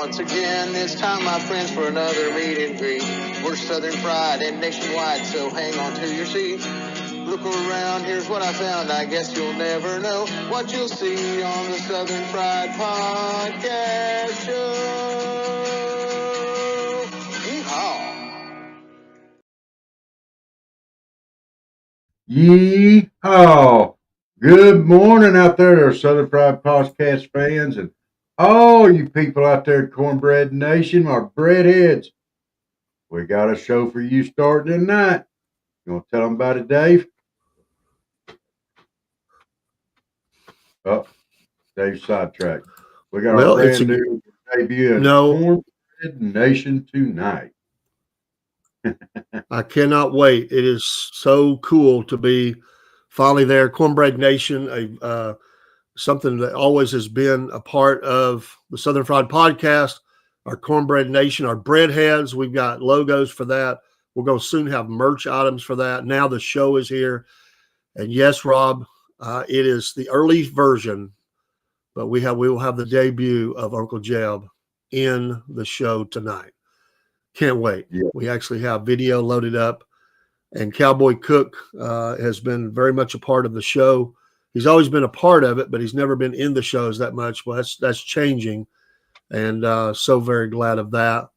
once again. This time, my friends, for another meet and greet. We're Southern Fried and nationwide, so hang on to your seat. Look around, here's what I found. I guess you'll never know what you'll see on the Southern Fried Podcast Show. Yeehaw! Yeehaw! Good morning out there, Southern Fried Podcast fans, and all you people out there, Cornbread Nation, our breadheads. We got a show for you starting tonight. You want to tell them about it, Dave? Oh, Dave's sidetracked. We got our brand new debut in Cornbread Nation tonight. I cannot wait. It is so cool to be finally there. Cornbread Nation, something that always has been a part of the Southern Fried Podcast, our Cornbread Nation, our breadheads. We've got logos for that. We're going to soon have merch items for that. Now the show is here. And yes, Rob, it is the early version, but we will have the debut of Uncle Jeb in the show tonight. Can't wait. Yeah. We actually have video loaded up, and Cowboy Cook has been very much a part of the show. He's always been a part of it, but he's never been in the shows that much. Well, that's changing, and so very glad of that.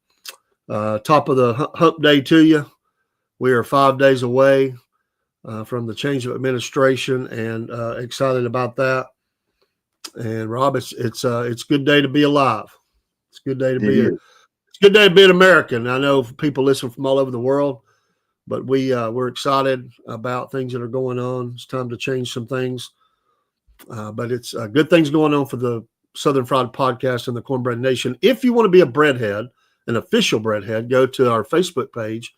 Top of the hump day to you. We are 5 days away from the change of administration, and excited about that. And Rob, it's a good day to be alive. It's a good day to be. It's a good day to be an American. I know people listen from all over the world, but we're excited about things that are going on. It's time to change some things. But it's good things going on for the Southern Fried Podcast and the Cornbread Nation. If you want to be a breadhead, an official breadhead, go to our Facebook page.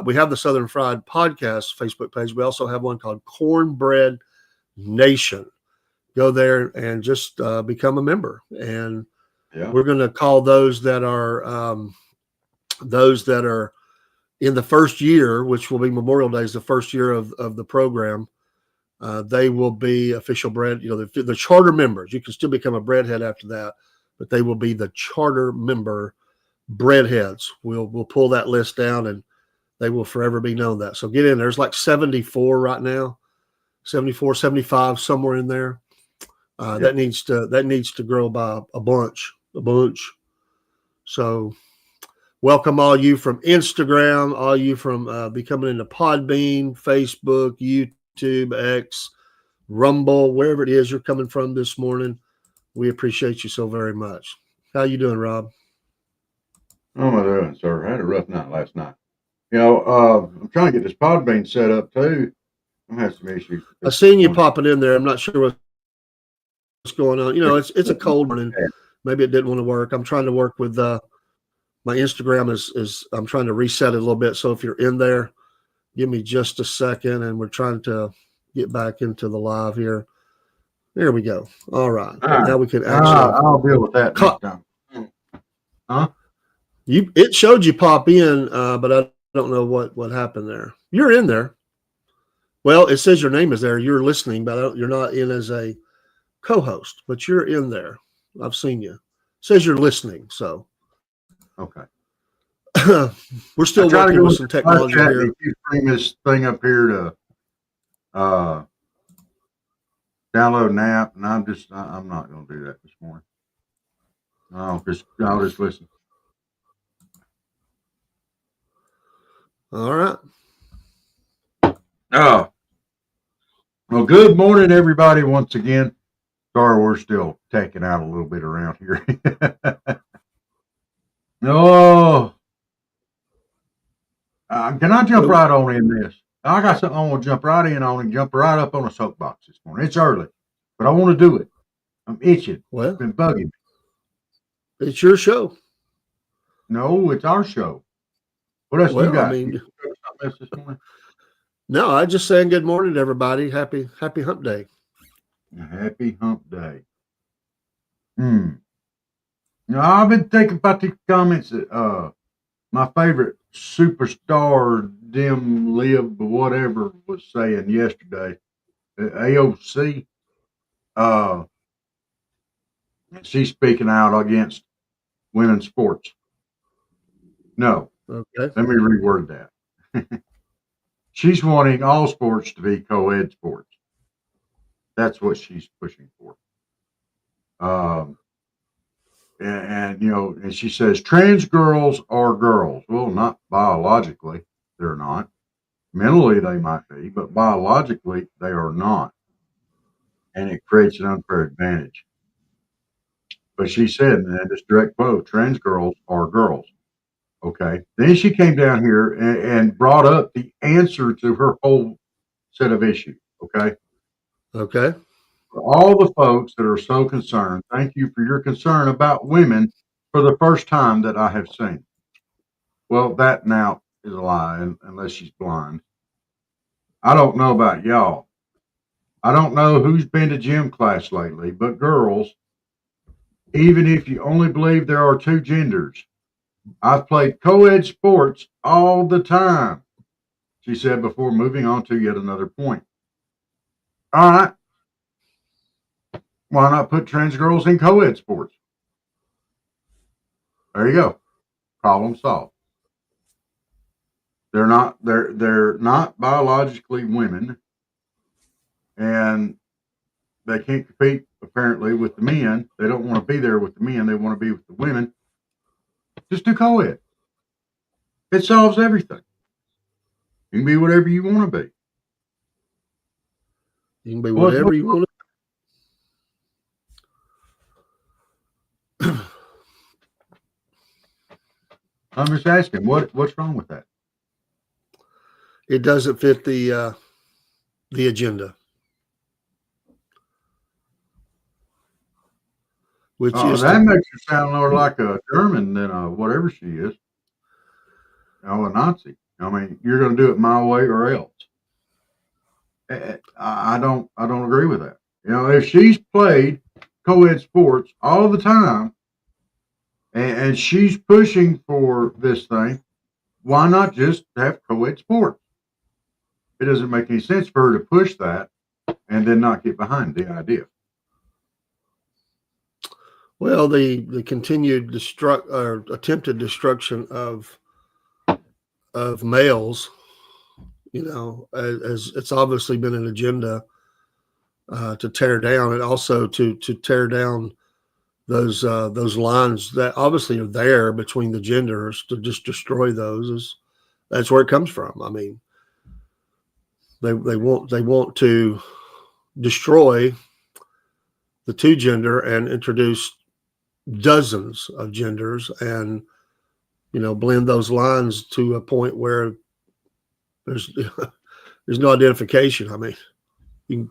We have the Southern Fried Podcast Facebook page. We also have one called Cornbread Nation. Go there and just become a member. And we're going to call those that are in the first year, which will be Memorial Day, is the first year of the program. They will be official bread. The charter members. You can still become a breadhead after that, but they will be the charter member breadheads. We'll pull that list down, and they will forever be known that. So get in. There's like 74 right now, 74, 75, somewhere in there. That needs to grow by a bunch. So welcome all you from Instagram, all you from becoming into Podbean, Facebook, YouTube, X, Rumble, wherever it is you're coming from this morning. We appreciate you so very much. How you doing, Rob? How am I doing, sir? I had a rough night last night. I'm trying to get this Podbean set up too. I'm having some issues. I seen you popping in there. I'm not sure what's going on. It's a cold morning. Maybe it didn't want to work. I'm trying to work with my Instagram is I'm trying to reset it a little bit. So if you're in there, give me just a second, and we're trying to get back into the live here. There we go. All right. Now we can actually. I'll deal with that next time. Huh? It showed you pop in, but I don't know what happened there. You're in there. Well, it says your name is there. You're listening, but you're not in as a co-host, but you're in there. I've seen you. It says you're listening, so. Okay. We're still working with some technology here. You bring this thing up here to download an app, and I'm not going to do that this morning. I'll just listen. All right. Well, good morning, everybody, once again. Sorry, we're still taking out a little bit around here. Can I jump right on in this? I got something I want to jump right in on and jump right up on a soapbox this morning. It's early, but I want to do it. I'm itching. Well, it's been bugging me. It's your show. No, it's our show. What else you got? You something else this morning? No, I just saying good morning to everybody. Happy hump day. Happy hump day. I've been thinking about the comments that my favorite superstar Dim Lib whatever was saying yesterday. AOC. She's speaking out against women's sports. No, Okay. let me reword that. She's wanting all sports to be co-ed sports. That's what she's pushing for. And she says trans girls are girls. Well, not biologically, they're not. Mentally, they might be, but biologically, they are not. And it creates an unfair advantage. But she said, and this direct quote, trans girls are girls. Okay. Then she came down here and brought up the answer to her whole set of issues. Okay. Okay. For all the folks that are so concerned, thank you for your concern about women for the first time that I have seen. Well, that now is a lie, unless she's blind. I don't know about y'all. I don't know who's been to gym class lately, but girls, even if you only believe there are two genders, I've played co-ed sports all the time, she said before moving on to yet another point. All right. Why not put trans girls in co-ed sports? There you go. Problem solved. They're not biologically women, and they can't compete apparently with the men. They don't want to be there with the men. They want to be with the women. Just do co-ed. It solves everything. You can be whatever you want to be. You can be whatever you want to. I'm just asking, what's wrong with that? It doesn't fit the agenda, which is that makes her sound more like a German than a whatever she is. A Nazi. I mean, you're going to do it my way or else. I don't agree with that. If she's played co-ed sports all the time, and she's pushing for this thing, why not just have co-ed sports? It doesn't make any sense for her to push that and then not get behind the idea. Well, the continued attempted destruction of males, as it's obviously been an agenda to tear down, and also to tear down those lines that obviously are there between the genders, to just destroy those. That's where it comes from. I mean, they want to destroy the two gender and introduce dozens of genders, and blend those lines to a point where there's no identification. I mean,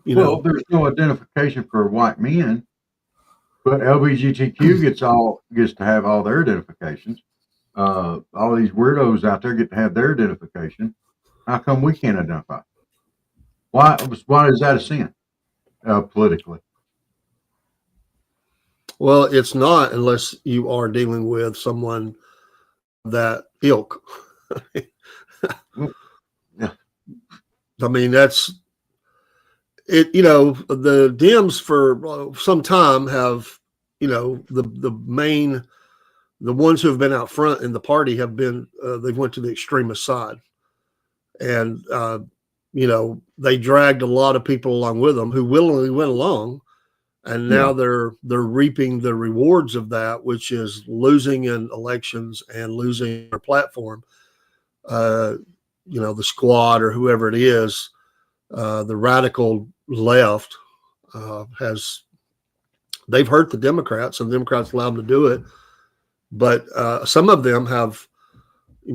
there's no identification for white men, but LGBTQ gets to have all their identifications. All these weirdos out there get to have their identification. How come we can't identify? Why is that a sin politically? Well, it's not, unless you are dealing with someone that ilk. Yeah. I mean, that's it. The Dems for some time have, the ones who have been out front in the party have been, they've went to the extremist side, and they dragged a lot of people along with them who willingly went along. And now they're reaping the rewards of that, which is losing in elections and losing their platform. The squad or whoever it is, the radical left they've hurt the Democrats, and the Democrats allowed them to do it. But some of them have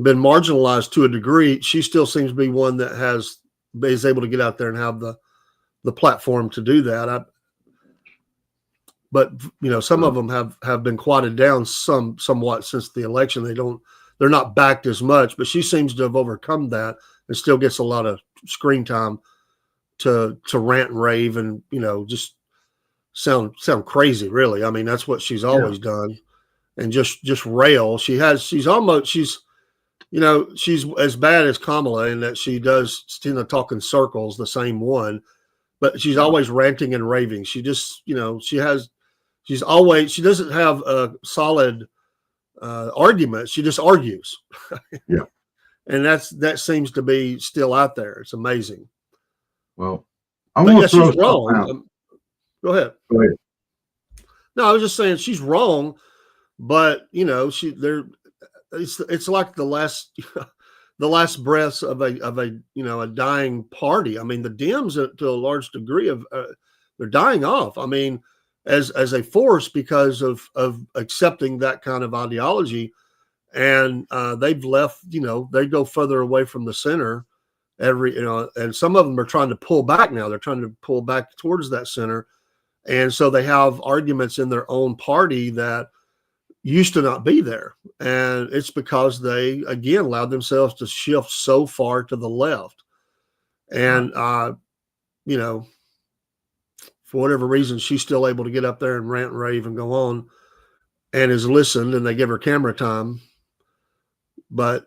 been marginalized to a degree. She still seems to be one that is able to get out there and have the platform to do that. But some of them have been quieted down somewhat since the election. They're not backed as much, but she seems to have overcome that and still gets a lot of screen time to rant and rave and just sound crazy. Really, I mean, that's what she's always done, and just rail. She's as bad as Kamala in that she does talk in circles, the same one, but she's always ranting and raving. She just she doesn't have a solid arguments. She just argues. Yeah. And that seems to be still out there. It's amazing. Well, I But want yeah, to throw she's wrong. something out. Go ahead. Go ahead. No, I was just saying she's wrong, but it's like the last the last breaths of a dying party. I mean, the Dems to a large degree they're dying off. I mean, as a force because of accepting that kind of ideology, and they've left. They go further away from the center and some of them are trying to pull back now. They're trying to pull back towards that center, and so they have arguments in their own party that used to not be there. And it's because they, again, allowed themselves to shift so far to the left. And, for whatever reason, she's still able to get up there and rant and rave and go on and is listened, and they give her camera time. But,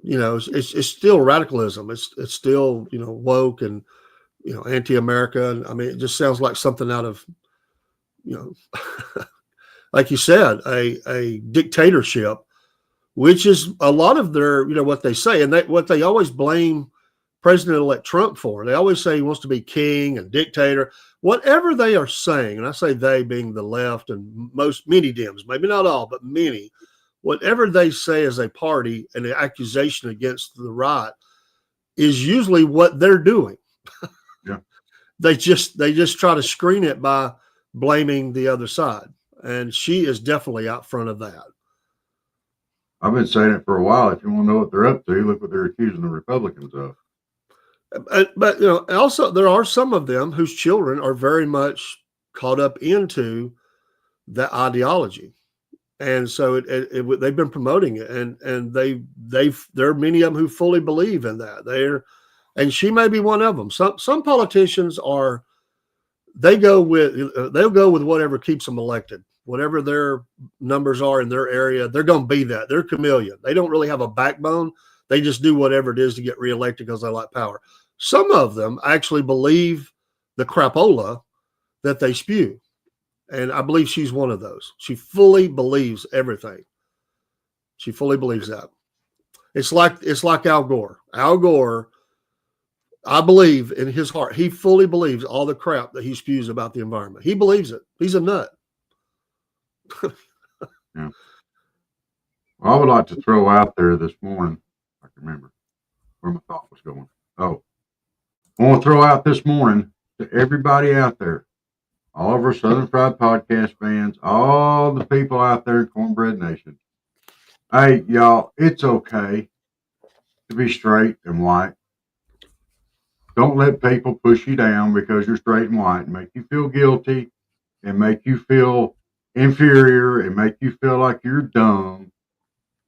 it's still radicalism. It's still, woke and, anti-America. And I mean, it just sounds like something out of, like you said, a dictatorship, which is a lot of their, what they say, and what they always blame President-elect Trump for. They always say he wants to be king and dictator. Whatever they are saying, and I say they being the left and many Dems, maybe not all, but many, whatever they say as a party and the accusation against the right is usually what they're doing. Yeah. They just try to screen it by blaming the other side. And she is definitely out front of that. I've been saying it for a while. If you want to know what they're up to, look what they're accusing the Republicans of. But also there are some of them whose children are very much caught up into that ideology, and so they've been promoting it, and there are many of them who fully believe in that. And she may be one of them. Some politicians they'll go with whatever keeps them elected. Whatever their numbers are in their area, they're going to be that. They're chameleon. They don't really have a backbone. They just do whatever it is to get reelected because they like power. Some of them actually believe the crapola that they spew. And I believe she's one of those. She fully believes everything. She fully believes that. It's like Al Gore. Al Gore, I believe in his heart, he fully believes all the crap that he spews about the environment. He believes it. He's a nut. Yeah. Well, I would like to throw out there this morning, I can remember where my thought was going. Oh, I want to throw out this morning to everybody out there, all of our Southern Fried Podcast fans, all the people out there in Cornbread Nation. Hey, y'all, it's okay to be straight and white. Don't let people push you down because you're straight and white and make you feel guilty and make you feel inferior and make you feel like you're dumb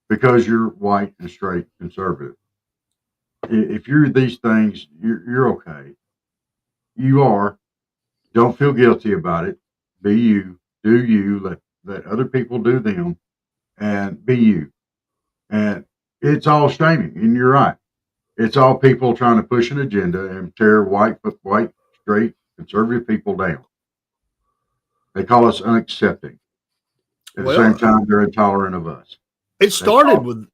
because you're white and straight conservative. If you're these things, you're okay. You are. Don't feel guilty about it. Be you. Do you. Let other people do them and be you. And it's all shaming, and you're right. It's all people trying to push an agenda and tear white, straight, conservative people down. They call us unaccepting. At the same time, they're intolerant of us. It started with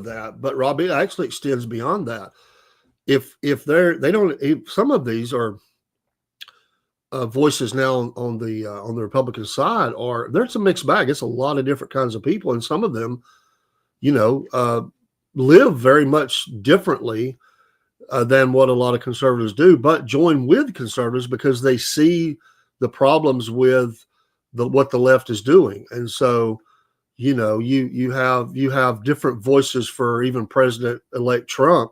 that, but Rob, it actually extends beyond that. If some of these are voices now on the Republican side there's a mixed bag. It's a lot of different kinds of people, and some of them, live very much differently than what a lot of conservatives do, but join with conservatives because they see the problems with what the left is doing. And so, you have different voices for even President-elect Trump,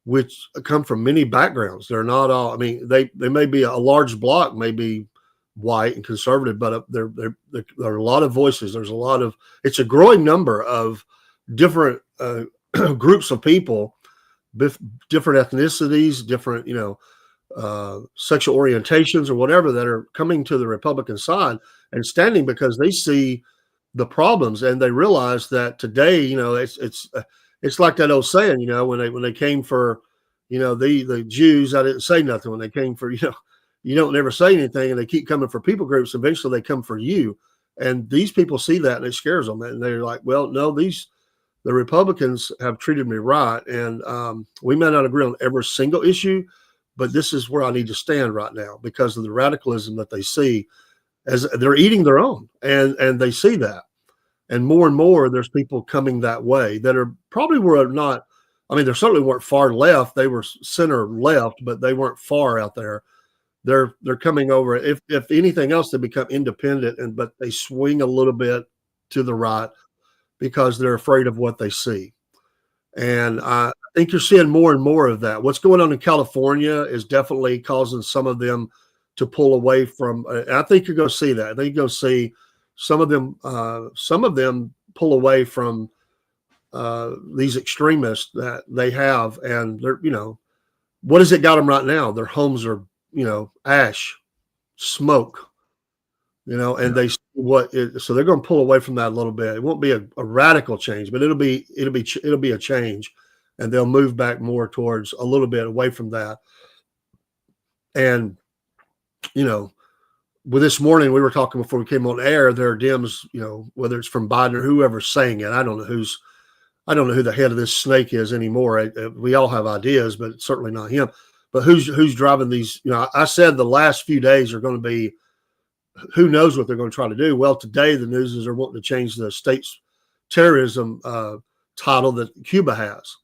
which come from many backgrounds. They're not all, I mean, they may be a large block, may be white and conservative, but there are a lot of voices. It's a growing number of different groups of people, different ethnicities, different, sexual orientations or whatever, that are coming to the Republican side and standing because they see the problems and they realize that today, it's like that old saying, when they came for, the Jews, I didn't say nothing. When they came for, you don't never say anything, and they keep coming for people groups. Eventually they come for you. And these people see that and it scares them. And they're like, well, no, the Republicans have treated me right. And we may not agree on every single issue, but this is where I need to stand right now because of the radicalism that they see as they're eating their own. And they see that. And more, there's people coming that way that are probably were not, I mean, they certainly weren't far left. They were center left, but they weren't far out there. They're coming over. If anything else, they become independent, but they swing a little bit to the right because they're afraid of what they see. And I think you're seeing more and more of that. What's going on in California is definitely causing some of them to pull away from. I think you're going to see that. I think you're going to see some of them pull away from these extremists that they have, and they're, what has it got them right now? Their homes are, ash, smoke, and they see so they're going to pull away from that a little bit. It won't be a radical change, but it'll be a change, and they'll move back more towards a little bit away from that. And, with this morning, we were talking before we came on air, there are Dems, whether it's from Biden or whoever's saying it. I don't know who the head of this snake is anymore. We all have ideas, but it's certainly not him. But who's driving these? I said the last few days are going to be, who knows what they're going to try to do. Well, today the news is they're wanting to change the state's terrorism title that Cuba has.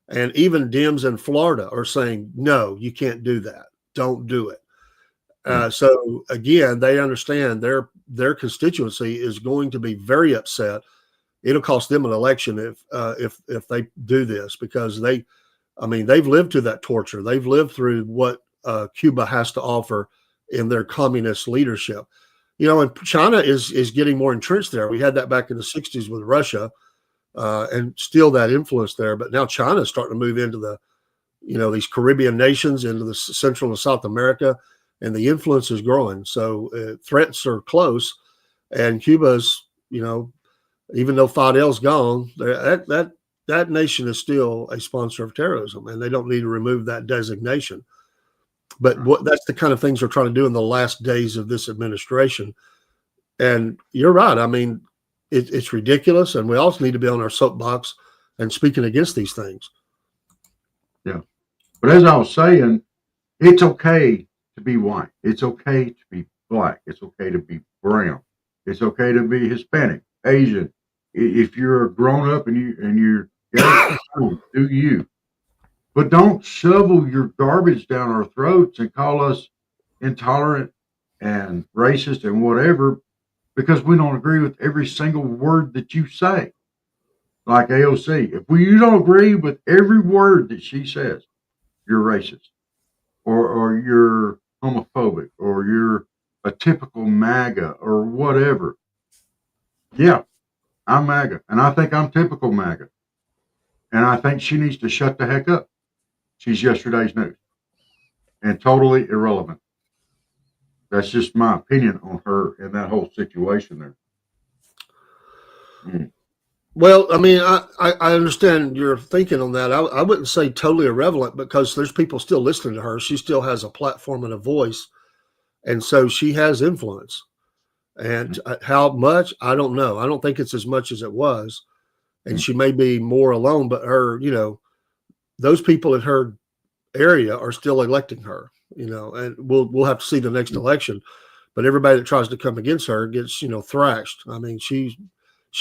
And even Dems in Florida are saying, no, you can't do that. Don't do it. So again, they understand their constituency is going to be very upset. It'll cost them an election if they do this, because they've lived through that torture. They've lived through what Cuba has to offer in their communist leadership. And China is getting more entrenched there. We had that back in the 60s with Russia, and still that influence there. But now China is starting to move into the, these Caribbean nations, into the Central and South America, and the influence is growing. So threats are close, and Cuba's, even though Fidel's gone, that nation is still a sponsor of terrorism, and they don't need to remove that designation. But that's the kind of things we're trying to do in the last days of this administration. And you're right. I mean, it's ridiculous, and we also need to be on our soapbox and speaking against these things. Yeah. But as I was saying, it's okay to be white. It's okay to be black. It's okay to be brown. It's okay to be Hispanic, Asian. If you're grown up and you're do you. But don't shovel your garbage down our throats and call us intolerant and racist and whatever because we don't agree with every single word that you say. Like AOC, if you don't agree with every word that she says, you're racist, or you're homophobic, or you're a typical MAGA, or whatever. Yeah, I'm MAGA, and I think I'm typical MAGA. And I think she needs to shut the heck up. She's yesterday's news and totally irrelevant. That's just my opinion on her and that whole situation there. Well, I mean, I understand your thinking on that. I wouldn't say totally irrelevant because there's people still listening to her. She still has a platform and a voice. And so she has influence. And how much, I don't know. I don't think it's as much as it was. And she may be more alone, but her, those people in her area are still electing her, and we'll have to see the next election. But everybody that tries to come against her gets, thrashed. I mean, she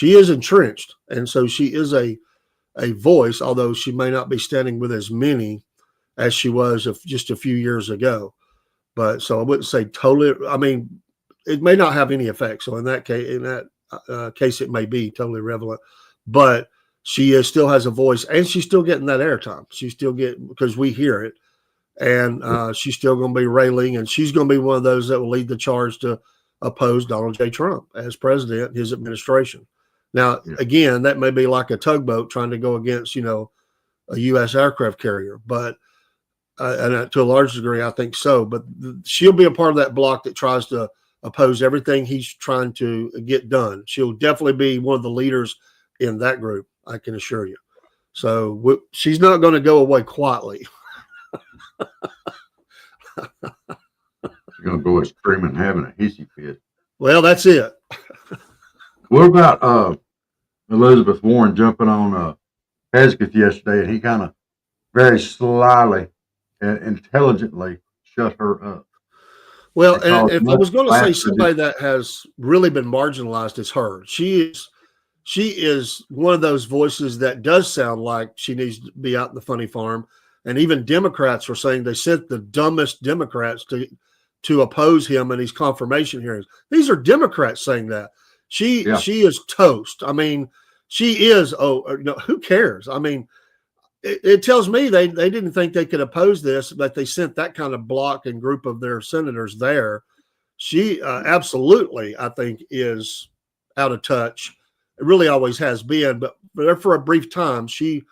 is entrenched, and so she is a voice, although she may not be standing with as many as she was just a few years ago. But so I wouldn't say totally. I mean, it may not have any effect. So in that case, it may be totally irrelevant. But she still has a voice, and she's still getting that airtime. She's still getting, because we hear it, and she's still going to be railing, and she's going to be one of those that will lead the charge to oppose Donald J. Trump as president, his administration. Now, again, that may be like a tugboat trying to go against, a U.S. aircraft carrier, but and to a large degree, I think so. But she'll be a part of that block that tries to oppose everything he's trying to get done. She'll definitely be one of the leaders in that group, I can assure you. So she's not going to go away quietly. She's going to go screaming, having a hissy fit. Well, that's it. What about Elizabeth Warren jumping on Hesketh yesterday, and he kind of very slyly and intelligently shut her up Well, and and caused if I much was going to say laughter. somebody that has really been marginalized, it's her. She is one of those voices that does sound like she needs to be out in the funny farm. And even Democrats were saying they sent the dumbest Democrats to oppose him in these confirmation hearings. These are Democrats saying that. She Yeah, she is toast. I mean, she is. Oh, no, who cares? I mean, it tells me they didn't think they could oppose this, but they sent that kind of block and group of their senators there. She absolutely, I think, is out of touch. It really always has been, but for a brief time, she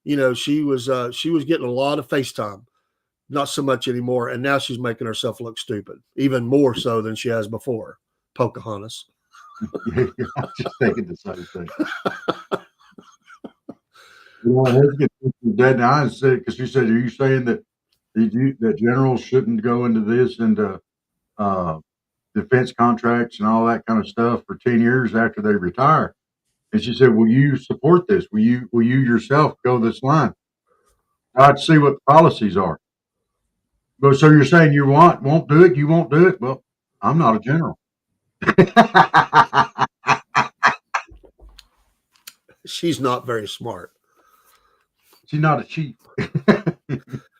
was getting a lot of FaceTime, not so much anymore, and now she's making herself look stupid, even more so than she has before. Pocahontas. yeah, I was just thinking the same thing. Hesketh was dead in the eyes because she said, "Are you saying that that generals shouldn't go into this into uh, defense contracts and all that kind of stuff for 10 years after they retire?" And she said, "Will you support this? Will you yourself go this line? I'd see what the policies are." But so you're saying you won't do it? You won't do it? Well, I'm not a general. She's not very smart. She's not a chief.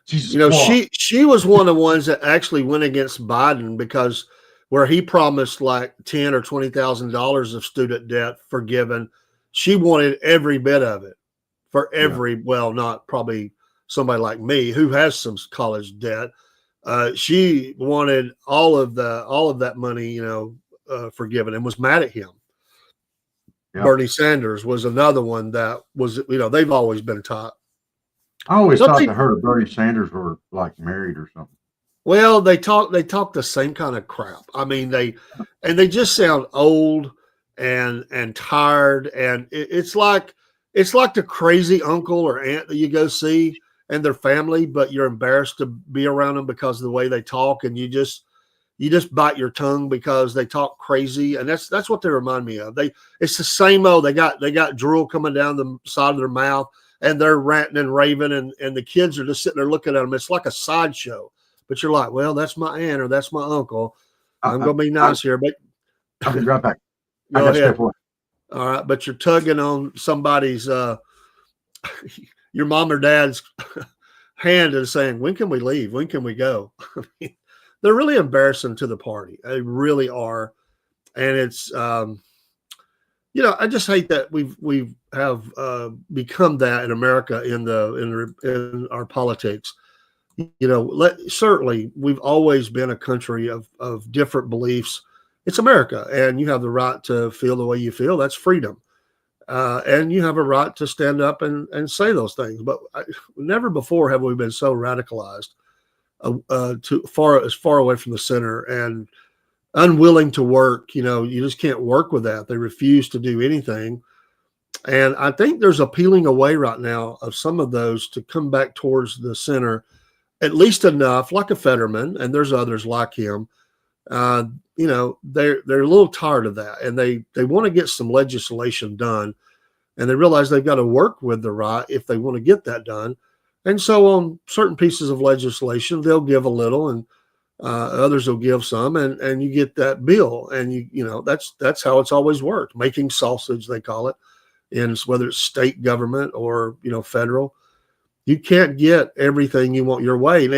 She's a You know, squaw. she was one of the ones that actually went against Biden because where he promised like $10,000 or $20,000 of student debt forgiven, she wanted every bit of it for Yeah. well, not probably somebody like me who has some college debt. She wanted all of that money, forgiven, and was mad at him. Yeah. Bernie Sanders was another one that was, they've always been taught. I always Don't thought they- that her and Bernie Sanders were like married or something. Well, they talk the same kind of crap. I mean, they just sound old and tired, and it's like the crazy uncle or aunt that you go see and their family, but you're embarrassed to be around them because of the way they talk, and you just bite your tongue because they talk crazy, and that's what they remind me of. It's the same old. They got drool coming down the side of their mouth, and they're ranting and raving, and the kids are just sitting there looking at them. It's like a sideshow. But you're like, well, that's my aunt or that's my uncle. I'm going to be nice here, but I'll be right back. I go got to ahead. step away. All right, but you're tugging on somebody's, your mom or dad's hand and saying, when can we leave? When can we go? They're really embarrassing to the party. They really are. And it's, I just hate that we have become that in America in our politics. Certainly we've always been a country of different beliefs. It's America, and you have the right to feel the way you feel. That's freedom. And you have a right to stand up and say those things. But never before have we been so radicalized, as far away from the center and unwilling to work. You just can't work with that. They refuse to do anything. And I think there's a peeling away right now of some of those to come back towards the center, at least enough, like a Fetterman, and there's others like him. They're a little tired of that, and they want to get some legislation done, and they realize they've got to work with the right if they want to get that done. And so on certain pieces of legislation, they'll give a little, and others will give some, and you get that bill, and that's how it's always worked. Making sausage, they call it, in whether it's state government or federal. You can't get everything you want your way. And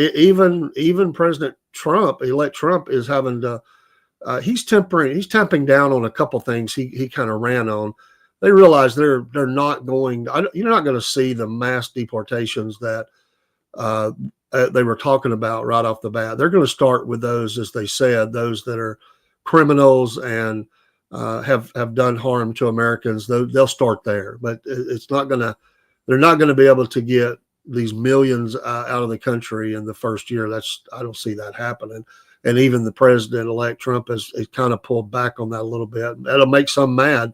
even President Trump, elect Trump, is having to. He's tamping down on a couple things he kind of ran on. They realize they're not going. You're not going to see the mass deportations that they were talking about right off the bat. They're going to start with those, as they said, those that are criminals and have done harm to Americans. They'll start there, but it's not going to. They're not going to be able to get these millions out of the country in the first year. I don't see that happening. And even the president-elect Trump has kind of pulled back on that a little bit. That'll make some mad,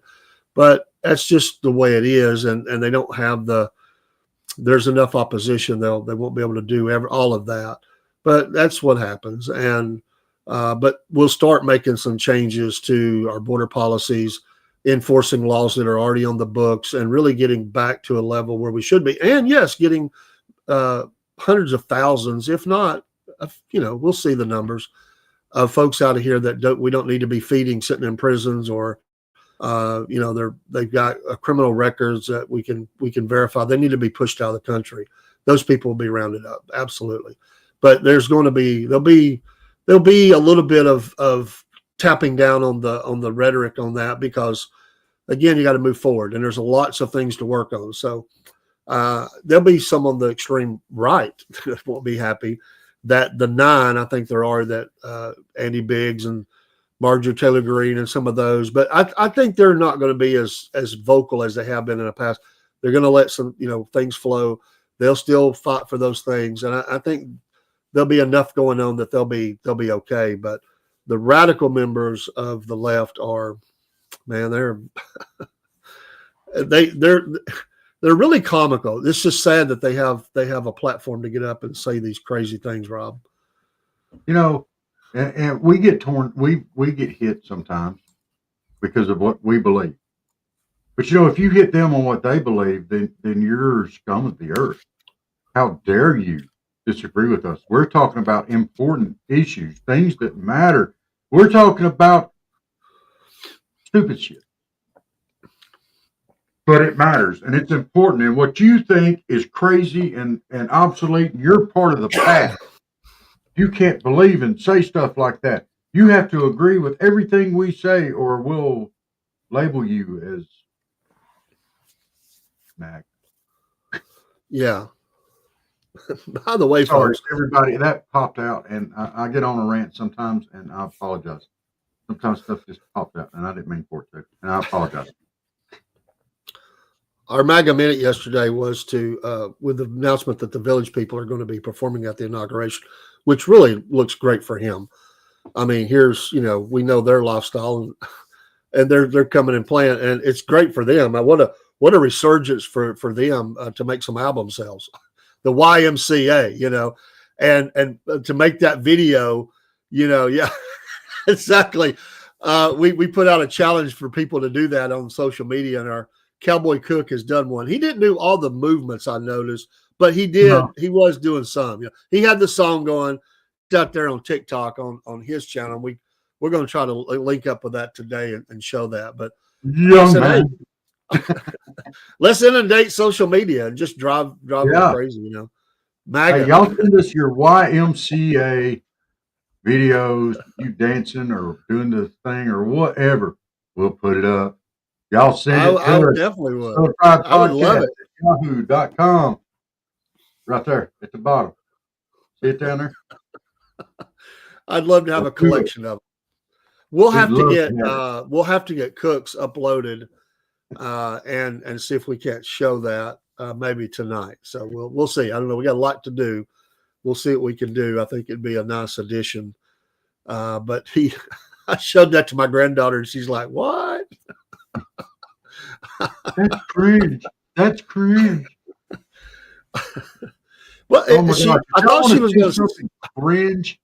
but that's just the way it is. And they don't have there's enough opposition. They won't be able to do all of that, but that's what happens. And, but we'll start making some changes to our border policies. enforcing laws that are already on the books and really getting back to a level where we should be. And yes, getting hundreds of thousands, if not, we'll see the numbers of folks out of here that we don't need to be feeding sitting in prisons, or they've got criminal records that we can verify. They need to be pushed out of the country. Those people will be rounded up, absolutely. But there'll be a little bit of tapping down on the rhetoric on that, because again, you got to move forward, and there's lots of things to work on. So there'll be some on the extreme right that won't be happy. That the 9, I think there are, that Andy Biggs and Marjorie Taylor Greene and some of those, but I think they're not going to be as vocal as they have been in the past. They're going to let some things flow. They'll still fight for those things, and I think there'll be enough going on that they'll be okay. But the radical members of the left are, man, they're really comical. It's just sad that they have a platform to get up and say these crazy things, Rob. And we get torn. We get hit sometimes because of what we believe. But if you hit them on what they believe, then you're scum of the earth. How dare you disagree with us? We're talking about important issues, things that matter. We're talking about stupid shit. But it matters, and it's important. And what you think is crazy and obsolete, you're part of the past. You can't believe and say stuff like that. You have to agree with everything we say, or we'll label you as Mac. Yeah. By the way, sorry, folks, everybody, that popped out, and I get on a rant sometimes, and I apologize. Sometimes stuff just popped out, and I didn't mean for it to, and I apologize. Our MAGA Minute yesterday was with the announcement that the Village people are going to be performing at the inauguration, which really looks great for him. I mean, here's, we know their lifestyle, and they're coming and playing, and it's great for them. What a resurgence for them to make some album sales. The YMCA, and to make that video, yeah, exactly. We put out a challenge for people to do that on social media, and our Cowboy Cook has done one. He didn't do all the movements, I noticed, but he did. No. He was doing some. He had the song going out there on TikTok on his channel. We're going to try to link up with that today and show that. But let's inundate social media and just drive them crazy. MAGA. Hey, y'all send us your YMCA videos, you dancing or doing the thing or whatever. We'll put it up. Y'all send it to I us. Definitely would. I would love it. Yahoo.com. Right there at the bottom. See it down there? I'd love to have a collection of them. We'll have to get Cooks uploaded and see if we can't show that maybe tonight. So we'll see. I don't know. We got a lot to do. We'll see what we can do. I think it'd be a nice addition. But I showed that to my granddaughter, and she's like, "What?" That's cringe. That's cringe. Well, I thought she was going to cringe.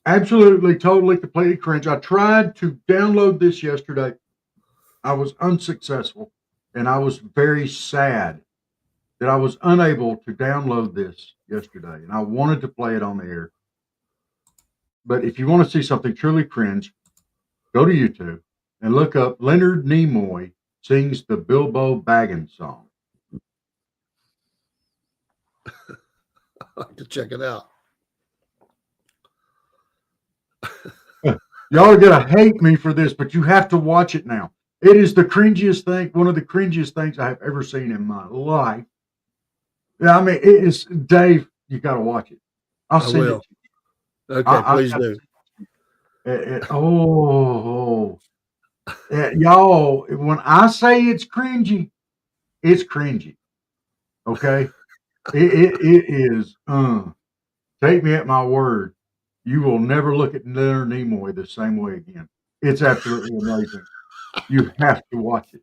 Absolutely, totally, completely cringe. I tried to download this yesterday. I was unsuccessful, and I was very sad that I was unable to download this yesterday, and I wanted to play it on the air. But if you want to see something truly cringe, go to YouTube and look up Leonard Nimoy sings the Bilbo Baggins song. I'll have to check it out. Y'all are going to hate me for this, but you have to watch it now. It is the cringiest thing, one of the cringiest things I have ever seen in my life. Yeah, I mean, it is, Dave, you got to watch it. I'll send it to you. Okay, please do. Y'all, when I say it's cringy, it's cringy. Okay? It is, take me at my word. You will never look at Leonard Nimoy the same way again. It's absolutely amazing. You have to watch it.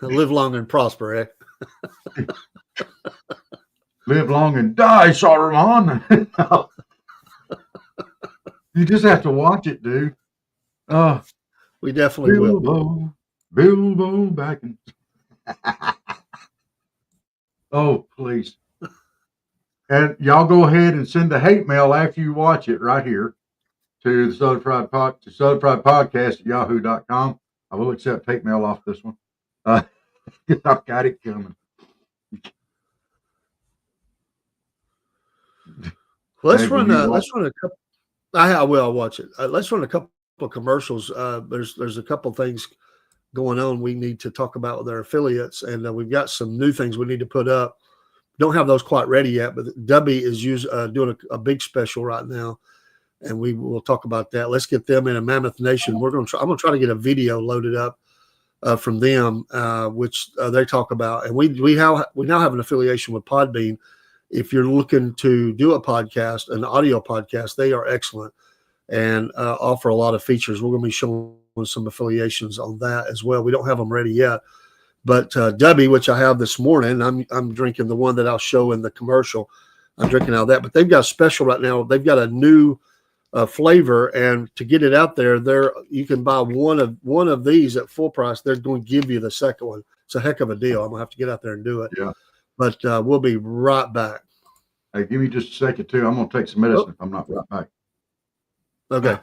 Live long and prosper, eh? Live long and die, Saruman. You just have to watch it, dude. We definitely will. Bilbo Baggins. Oh, please. And y'all go ahead and send the hate mail after you watch it right here to the Southern Fried Podcast at yahoo.com. I will accept hate mail off this one. I've got it coming. Let's Dave, run. will you watch? Let's run a couple. I will. I'll watch it. Let's run a couple of commercials. There's a couple things going on we need to talk about with our affiliates, and we've got some new things we need to put up. Don't have those quite ready yet, but Dubby is doing a big special right now, and we will talk about that. Let's get them in a Mammoth Nation. I'm going to try to get a video loaded up from them, which they talk about, and we now have an affiliation with Podbean. If you're looking to do a podcast, an audio podcast, they are excellent and offer a lot of features. We're going to be showing some affiliations on that as well. We don't have them ready yet, but Dubby, which I have this morning, I'm drinking the one that I'll show in the commercial. I'm drinking out of that, but they've got a special right now. They've got a new flavor, and to get it out there, you can buy one of these at full price. They're going to give you the second one. It's a heck of a deal. I'm gonna have to get out there and do it. Yeah. But we'll be right back. Hey, give me just a second, too. I'm going to take some medicine if I'm not right back. Okay.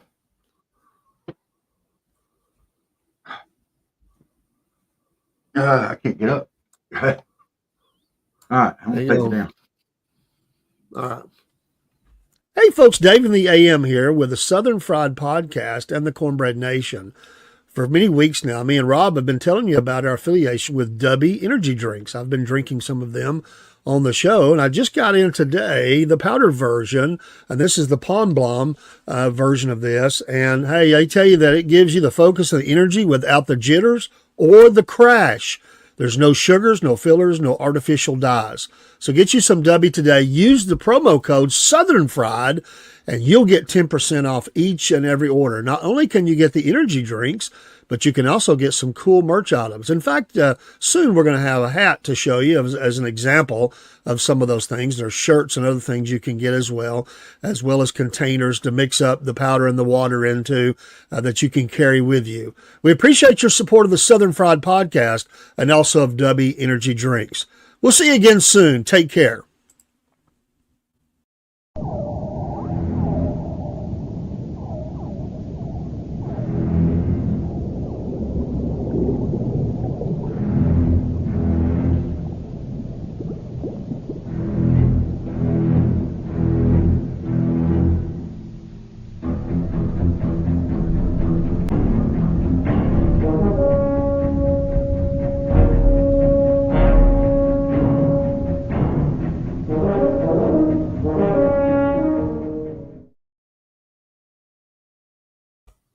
I can't get up. All right. I'm going to take you down. All right. Hey, folks. Dave in the AM here with the Southern Fried Podcast and the Cornbread Nation. For many weeks now, me and Rob have been telling you about our affiliation with Dubby Energy Drinks. I've been drinking some of them on the show, and I just got in today the powder version, and this is the Pond Blom version of this. And hey, I tell you that it gives you the focus and the energy without the jitters or the crash. There's no sugars, no fillers, no artificial dyes. So get you some Dubby today. Use the promo code Southern Fried, and you'll get 10% off each and every order. Not only can you get the energy drinks, but you can also get some cool merch items. In fact, soon we're going to have a hat to show you as an example of some of those things. There's shirts and other things you can get as well as containers to mix up the powder and the water into that you can carry with you. We appreciate your support of the Southern Fried Podcast and also of Dubby Energy Drinks. We'll see you again soon. Take care.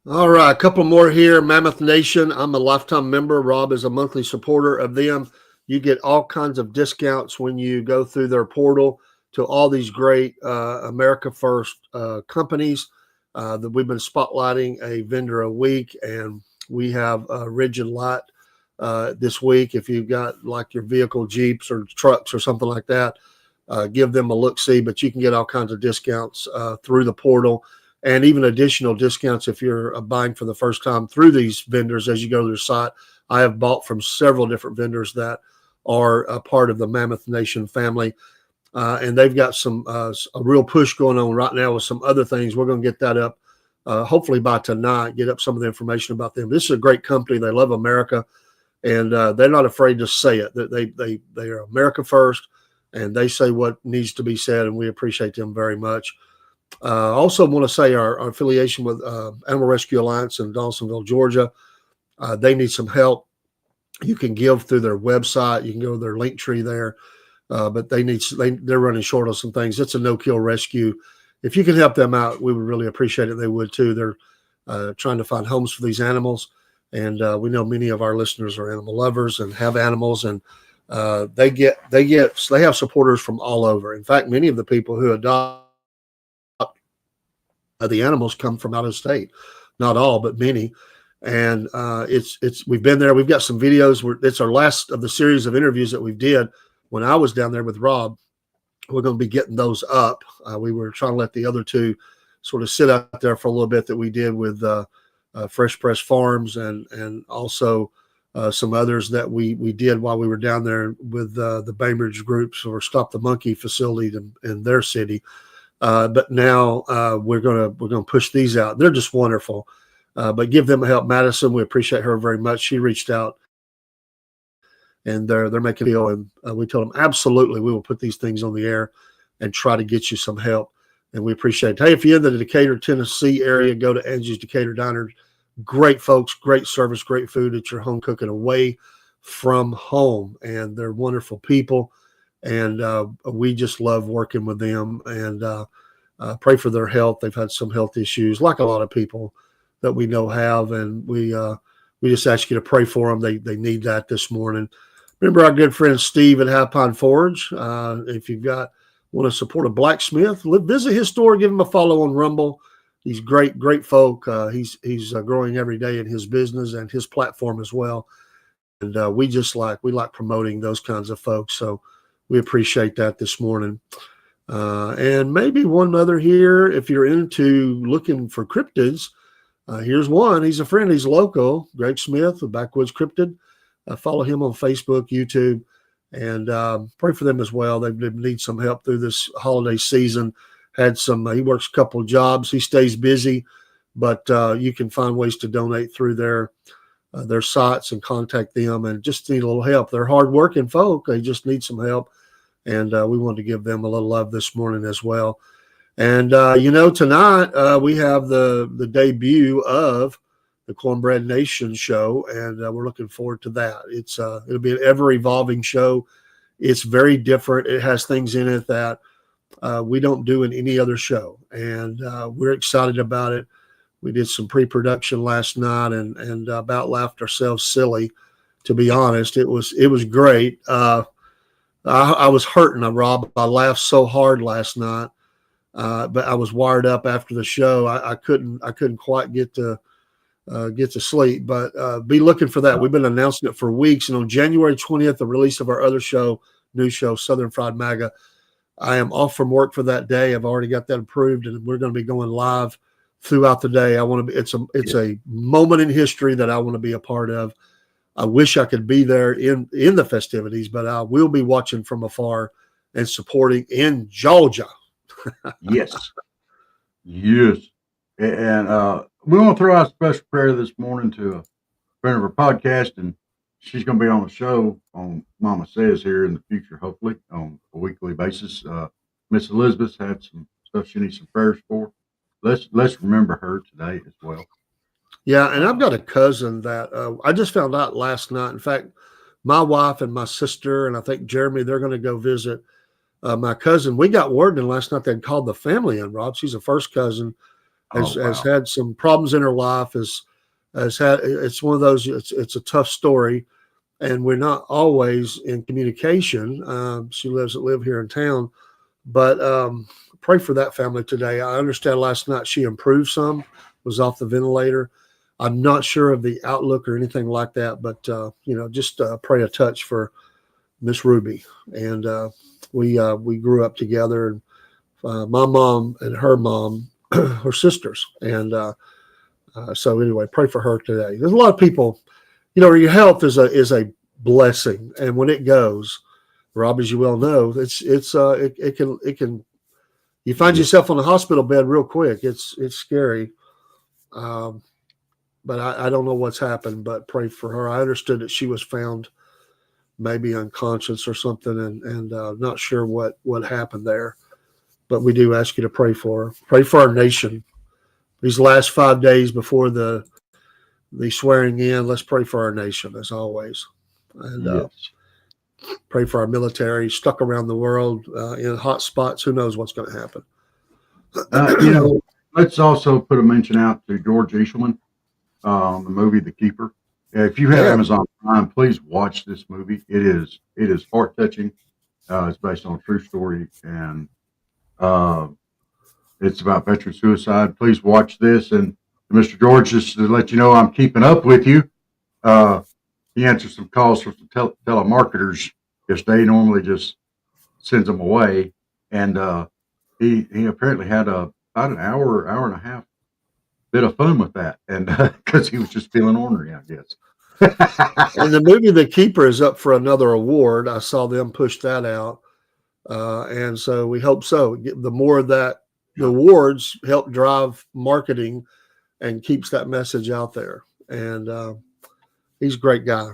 All right, a couple more here. Mammoth Nation, I'm a lifetime member. Rob is a monthly supporter of them. You get all kinds of discounts when you go through their portal to all these great America First companies that we've been spotlighting a vendor a week. And we have Rigid Light this week. If you've got like your vehicle, Jeeps or trucks or something like that, give them a look-see. But you can get all kinds of discounts through the portal, and even additional discounts if you're buying for the first time through these vendors as you go to their site. I have bought from several different vendors that are a part of the Mammoth Nation family, and they've got a real push going on right now with some other things. We're going to get that up hopefully by tonight, get up some of the information about them. This is a great company. They love America, and they're not afraid to say it. They are America first, and they say what needs to be said, and we appreciate them very much. Also want to say our affiliation with Animal Rescue Alliance in Dawsonville, Georgia. They need some help. You can give through their website. You can go to their link tree there. But they're running short on some things. It's a no-kill rescue. If you can help them out, we would really appreciate it. They would too. They're trying to find homes for these animals. And we know many of our listeners are animal lovers and have animals, and they have supporters from all over. In fact, many of the people who adopt the animals come from out of state. Not all, but many. And we've been there. We've got some videos. It's our last of the series of interviews that we did when I was down there with Rob. We're going to be getting those up. We were trying to let the other two sort of sit out there for a little bit that we did with Fresh Press Farms, and also some others that we did while we were down there with the Bainbridge groups or Stop the Monkey facility in their city. But now we're gonna push these out. They're just wonderful. But give them a help. Madison, we appreciate her very much. She reached out, and they're making a deal, and we told them absolutely we will put these things on the air and try to get you some help. And we appreciate it. Hey, if you're in the Decatur, Tennessee area, go to Angie's Decatur Diner. Great folks, great service, great food at your home cooking away from home. And they're wonderful people. And we just love working with them, and pray for their health. They've had some health issues, like a lot of people that we know have. And we just ask you to pray for them. They need that this morning. Remember our good friend Steve at High Pine Forge. If you've want to support a blacksmith, visit his store, give him a follow on Rumble. He's great folk. He's growing every day in his business and his platform as well. And we like promoting those kinds of folks. So we appreciate that this morning. And maybe one other here, if you're into looking for cryptids, here's one. He's a friend. He's local. Greg Smith of Backwoods Cryptid. Follow him on Facebook, YouTube, and pray for them as well. They need some help through this holiday season. He works a couple of jobs. He stays busy, but you can find ways to donate through their sites and contact them, and just need a little help. They're hardworking folk. They just need some help, and we wanted to give them a little love this morning as well. And tonight we have the debut of the Cornbread Nation show, and we're looking forward to that. It'll be an ever-evolving show. It's very different. It has things in it that we don't do in any other show, and we're excited about it. We did some pre-production last night, and about laughed ourselves silly. To be honest, it was great. I was hurting, Rob. I laughed so hard last night, but I was wired up after the show. I couldn't quite get to sleep, but be looking for that. We've been announcing it for weeks, and on January 20th, the release of our other show, new show, Southern Fried MAGA. I am off from work for that day. I've already got that approved, and we're going to be going live throughout the day. It's a moment in history that I want to be a part of. I wish I could be there in the festivities, but I will be watching from afar and supporting in Georgia. Yes. And we want to throw out a special prayer this morning to a friend of our podcast, and she's going to be on the show on Mama Says here in the future, hopefully on a weekly basis. Miss Elizabeth had some stuff she needs some prayers for. Let's remember her today as well. Yeah, and I've got a cousin that I just found out last night. In fact, my wife and my sister, and I think Jeremy, they're going to go visit my cousin. We got word in last night they'd called the family in, Rob. She's a first cousin, has had some problems in her life, it's one of those, it's a tough story, and we're not always in communication. She live here in town, but pray for that family today. I understand last night she improved some, was off the ventilator. I'm not sure of the outlook or anything like that, but just pray a touch for Miss Ruby. And we grew up together, and my mom and her mom are sisters, and so anyway, pray for her today. There's a lot of people, your health is a blessing, and when it goes, Rob, as you well know, it can you find yourself on the hospital bed real quick. It's scary. But I don't know what's happened, but pray for her. I understood that she was found maybe unconscious or something, and not sure what happened there. But we do ask you to pray for her. Pray for our nation. These last 5 days before the swearing in, let's pray for our nation as always. And pray for our military stuck around the world in hot spots. Who knows what's going to happen? Let's also put a mention out to George Eastman. The movie The Keeper. If you have Amazon Prime, please watch this movie. It is heart touching. It's based on a true story, and it's about veteran suicide. Please watch this. And Mr. George, just to let you know, I'm keeping up with you. He answers some calls from some telemarketers if they normally just sends them away, and he apparently had about an hour and a half bit of fun with that, and because he was just feeling ornery, I guess. And the movie The Keeper is up for another award. I saw them push that out. And so we hope so. The more that the awards help drive marketing and keeps that message out there. And he's a great guy.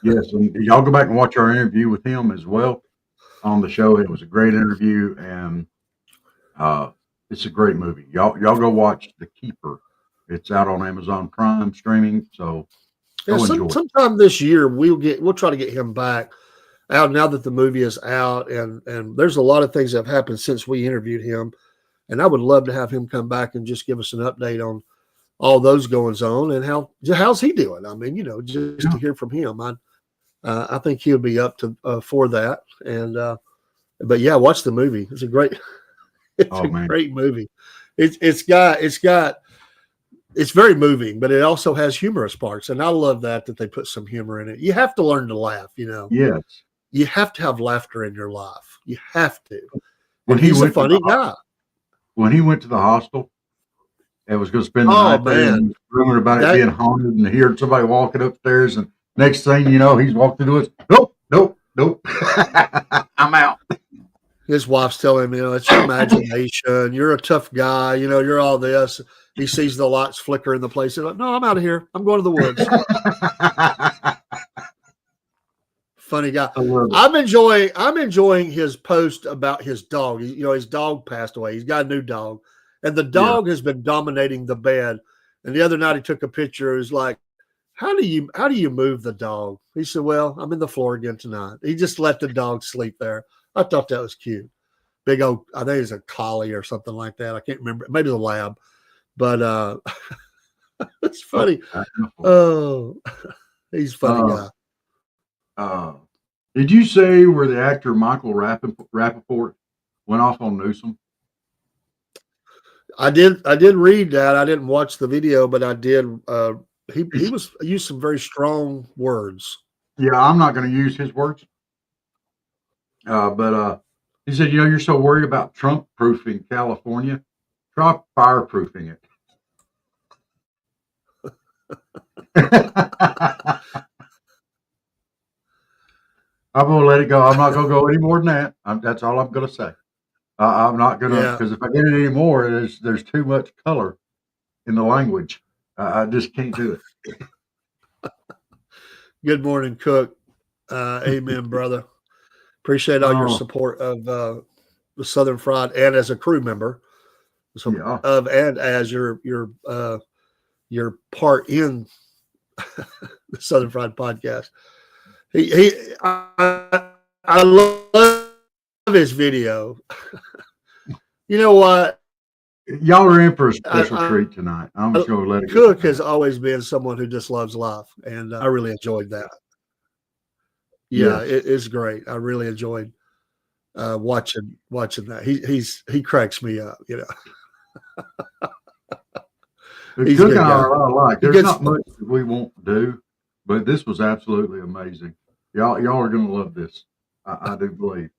Yes, and y'all go back and watch our interview with him as well on the show. It was a great interview, and it's a great movie. Y'all go watch The Keeper. It's out on Amazon Prime streaming, so sometime this year we'll try to get him back out now that the movie is out, and there's a lot of things that have happened since we interviewed him, and I would love to have him come back and just give us an update on all those goings on and how's he doing. I mean, just to hear from him, I think he'll be up to for that. And but yeah, watch the movie. It's a great great movie. It's very moving, but it also has humorous parts, and I love that they put some humor in it. You have to learn to laugh, Yes, you have to have laughter in your life. You have to. And he's a funny guy. When he went to the hostel and was going to spend the night there, and rumor about it being haunted, and hearing somebody walking upstairs, and next thing you know, he's walked through the woods. Nope. I'm out. His wife's telling him, it's your imagination. You're a tough guy. You're all this. He sees the lights flicker in the place. He's like, no, I'm out of here. I'm going to the woods. Funny guy. I'm enjoying his post about his dog. His dog passed away. He's got a new dog, and the dog has been dominating the bed. And the other night he took a picture. He was like, how do you move the dog? He said, well, I'm in the floor again tonight. He just let the dog sleep there. I thought that was cute. Big old, I think it's a collie or something like that. I can't remember. Maybe the lab, but it's funny. Oh, he's a funny guy. Did you say where the actor Michael Rappaport went off on Newsom? I did read that. I didn't watch the video, but I did. He used some very strong words. Yeah, I'm not going to use his words. But he said, you're so worried about Trump proofing California. Try fireproofing it. I'm going to let it go. I'm not going to go any more than that. That's all I'm going to say. I'm not going to, because if I get it anymore, there's too much color in the language. I just can't do it. Good morning, Cook. Amen, brother. Appreciate all your support of the Southern Fried, and as a crew member, and as your part in the Southern Fried podcast. I love his video. You know what? Y'all are in for a special treat tonight. I'm just going to let it go. Cook has always been someone who just loves life, and I really enjoyed that. Yeah, it's great. I really enjoyed watching that. He cracks me up, He's Cook and I are a lot alike. There's not much that we won't do, but this was absolutely amazing. Y'all are going to love this. I do believe.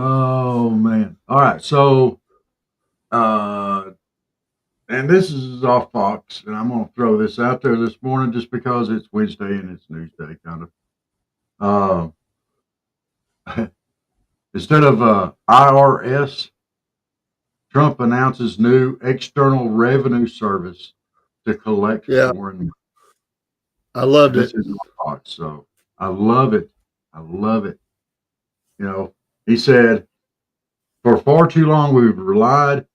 Oh man. All right. So, and this is off Fox, and I'm going to throw this out there this morning just because it's Wednesday and it's news day, kind of. Instead of IRS, Trump announces new external revenue service to collect foreign money. I loved it. This is Fox, so I love it. He said, for far too long, we've relied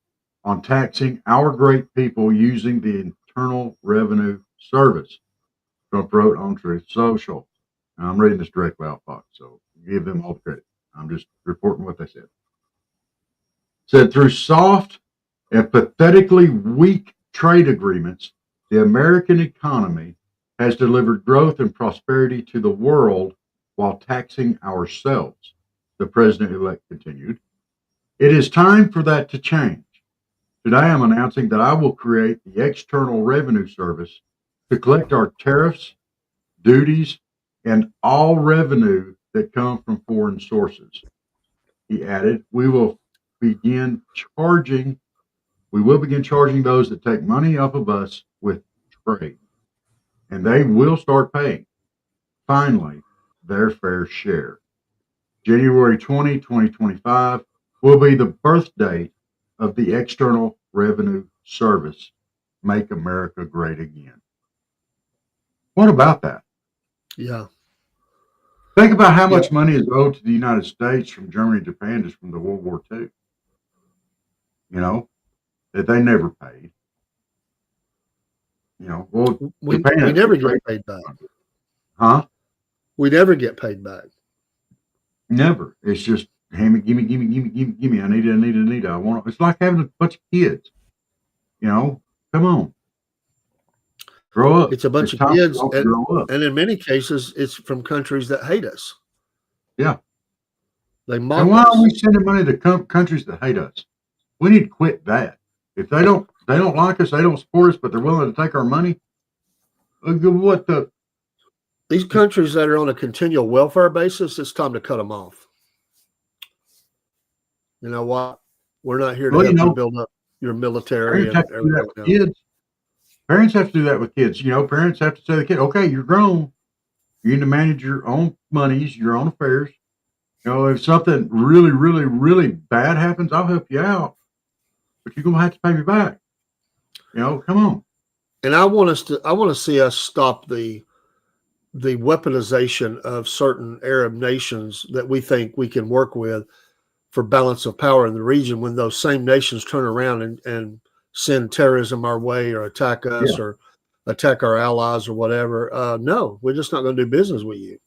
on taxing our great people using the Internal Revenue Service, Trump wrote on Truth Social. Now, I'm reading this directly out of Fox, so give them all the credit. I'm just reporting what they said. Said, through soft and pathetically weak trade agreements, the American economy has delivered growth and prosperity to the world while taxing ourselves, the president-elect continued. It is time for that to change. Today I'm announcing that I will create the External Revenue Service to collect our tariffs, duties, and all revenue that comes from foreign sources. He added, we will begin charging those that take money off of us with trade, and they will start paying, finally, their fair share. January 20, 2025 will be the birth date of the External Revenue Service, Make America Great Again. What about that? Yeah. Think about how much money is owed to the United States from Germany and Japan just from the World War II. You know, that they never paid. You know, well, we Japan, never get paid back. Huh? We never get paid back. Never. It's just, hey, give me. I need it. I want it. It's like having a bunch of kids. You know, come on. Grow up. It's a bunch of kids, and in many cases, it's from countries that hate us. Yeah. They mock and why us. are we sending money to countries that hate us? We need to quit that. If they don't like us, they don't support us, but they're willing to take our money. What the? These countries that are on a continual welfare basis, it's time to cut them off. You know what? We're not here to help you build up your military and everything else. Kids. Parents have to do that with kids. You know, parents have to say to the kid, okay, you're grown. You need to manage your own monies, your own affairs. You know, if something really, really, really bad happens, I'll help you out. But you're going to have to pay me back. You know, come on. And I want to see us stop the weaponization of certain Arab nations that we think we can work with for balance of power in the region, when those same nations turn around and send terrorism our way or attack us or attack our allies or whatever. No, we're just not going to do business with you.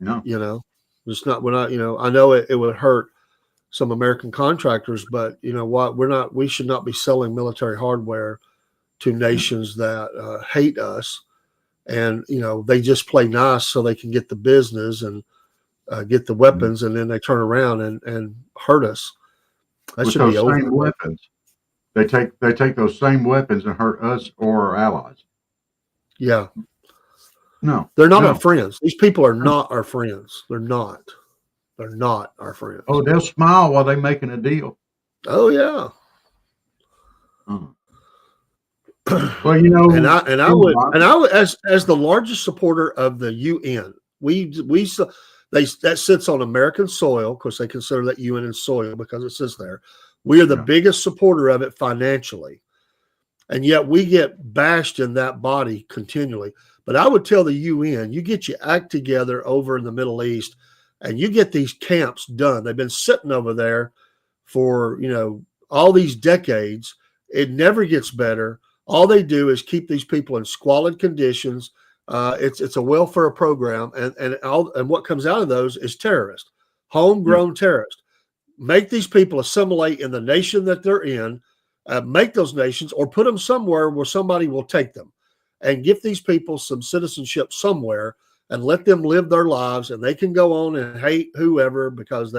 No, you know, we're not, you know, I know it would hurt some American contractors, but you know what, we should not be selling military hardware to nations that hate us. And, you know, they just play nice so they can get the business and get the weapons, and then they turn around and hurt us. That should be over. Same weapons. They take those same weapons and hurt us or our allies. Yeah. No. They're not our friends. These people are not our friends. They're not our friends. Oh, they'll smile while they're making a deal. Oh, yeah. Well, you know, and I would, as the largest supporter of the UN, that sits on American soil. Of course, they consider that UN is soil because it sits there. We are the biggest supporter of it financially, and yet we get bashed in that body continually. But I would tell the UN, you get your act together over in the Middle East, and you get these camps done. They've been sitting over there for, you know, all these decades. It never gets better. All they do is keep these people in squalid conditions. It's a welfare program, and what comes out of those is terrorists, homegrown terrorists. Make these people assimilate in the nation that they're in, make those nations, or put them somewhere where somebody will take them, and give these people some citizenship somewhere, and let them live their lives, and they can go on and hate whoever because